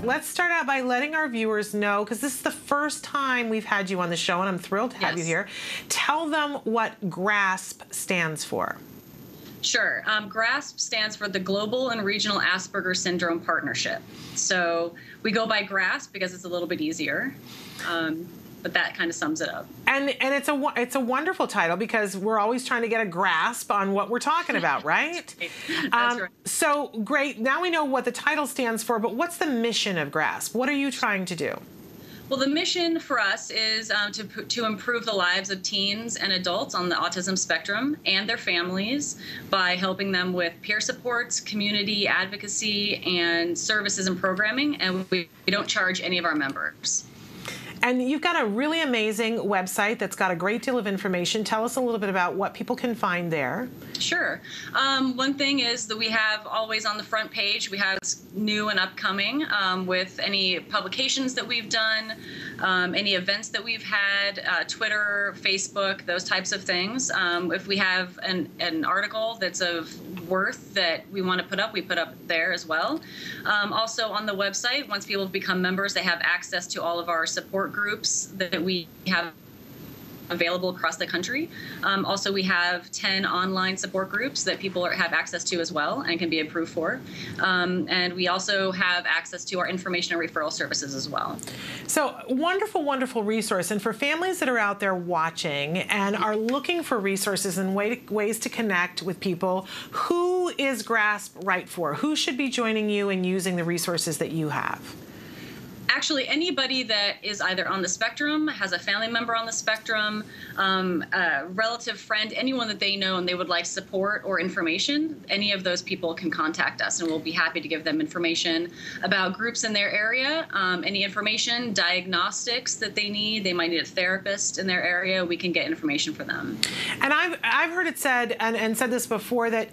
let's start out by letting our viewers know, because this is the first time we've had you on the show, and I'm thrilled to have you here. Tell them what GRASP stands for. Sure. GRASP stands for the Global and Regional Asperger Syndrome Partnership. So we go by GRASP because it's a little bit easier. But that kind of sums it up. And it's a wonderful title, because we're always trying to get a grasp on what we're talking about, right? That's right. So great. Now we know what the title stands for, but what's the mission of GRASP? What are you trying to do? Well, the mission for us is to improve the lives of teens and adults on the autism spectrum and their families by helping them with peer supports, community advocacy, and services and programming. And we don't charge any of our members. And you've got a really amazing website that's got a great deal of information. Tell us a little bit about what people can find there. Sure. One thing is that we have always on the front page, we have new and upcoming with any publications that we've done, any events that we've had, Twitter, Facebook, those types of things. If we have an article that's of worth that we want to put up, we put up there as well. Also on the website, once people become members, they have access to all of our support groups that we have available across the country. Also, we have 10 online support groups that people have access to as well and can be approved for. And we also have access to our information and referral services as well. So wonderful, wonderful resource. And for families that are out there watching and are looking for resources and ways to connect with people, who is GRASP right for? Who should be joining you and using the resources that you have? Actually, anybody that is either on the spectrum, has a family member on the spectrum, a relative friend, anyone that they know and they would like support or information, any of those people can contact us, and we'll be happy to give them information about groups in their area, any information, diagnostics that they need. They might need a therapist in their area. We can get information for them. And I've heard it said, and said this before, that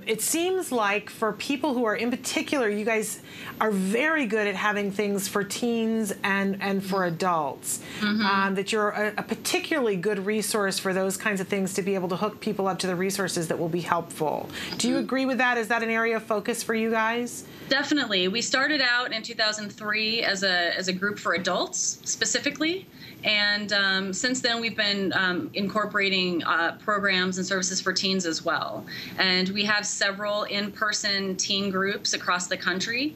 it seems like for people who are in particular, you guys are very good at having things for teens and for adults, that you're a particularly good resource for those kinds of things, to be able to hook people up to the resources that will be helpful. Do you agree with that? Is that an area of focus for you guys? Definitely. We started out in 2003 as a group for adults specifically. And since then, we've been incorporating programs and services for teens as well. And we have several in-person teen groups across the country,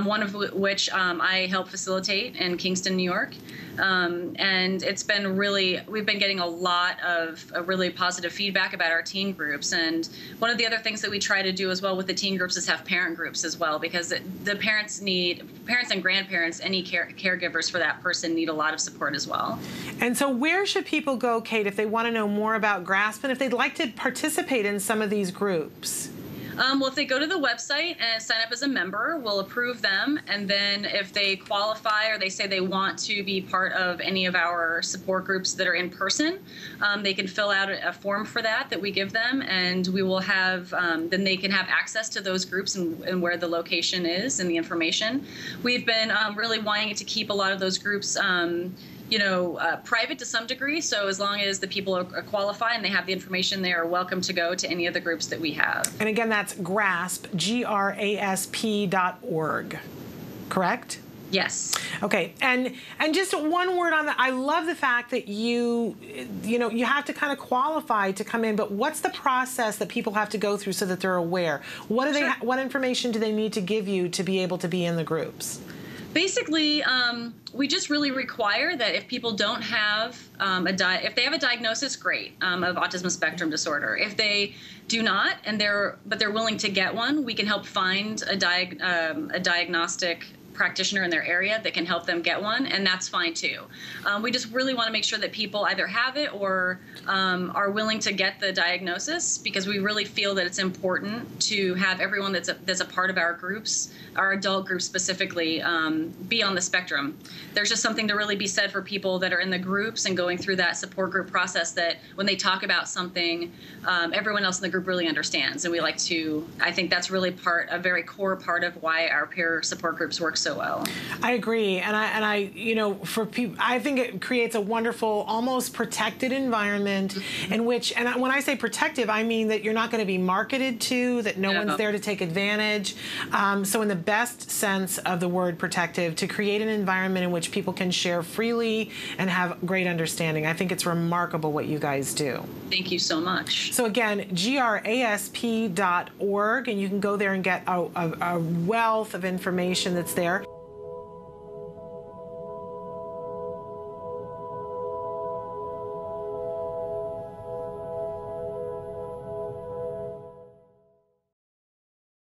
one of which I help facilitate in Kingston, New York. And it's been we've been getting a lot of really positive feedback about our teen groups. And one of the other things that we try to do as well with the teen groups is have parent groups as well, because the parents and grandparents, any caregivers for that person need a lot of support as well. And so where should people go, Kate, if they want to know more about GRASP and if they'd like to participate in some of these groups? Well, if they go to the website and sign up as a member, we'll approve them. And then if they qualify or they say they want to be part of any of our support groups that are in person, they can fill out a form for that we give them. And we will have, then they can have access to those groups and where the location is and the information. We've been really wanting to keep a lot of those groups private to some degree. So as long as the people are qualified and they have the information, they are welcome to go to any of the groups that we have. And again, that's GRASP, GRASP.org, correct? Yes. Okay, and just one word on that. I love the fact that you have to kind of qualify to come in, but what's the process that people have to go through so that they're aware? What what information do they need to give you to be able to be in the groups? Basically, we just really require that if people don't have if they have a diagnosis, great, of autism spectrum disorder. If they do not, but they're willing to get one, we can help find a diagnostic practitioner in their area that can help them get one, and that's fine too. We just really want to make sure that people either have it or are willing to get the diagnosis, because we really feel that it's important to have everyone that's a part of our groups, our adult groups specifically, be on the spectrum. There's just something to really be said for people that are in the groups and going through that support group process, that when they talk about something, everyone else in the group really understands. And I think that's really a very core part of why our peer support groups work so so well. I agree, and I, you know, for people, I think it creates a wonderful, almost protected environment in which, and when I say protective, I mean that you're not going to be marketed to, that no one's there to take advantage. So, in the best sense of the word protective, to create an environment in which people can share freely and have great understanding. I think it's remarkable what you guys do. Thank you so much. So again, grasp.org, and you can go there and get a wealth of information that's there.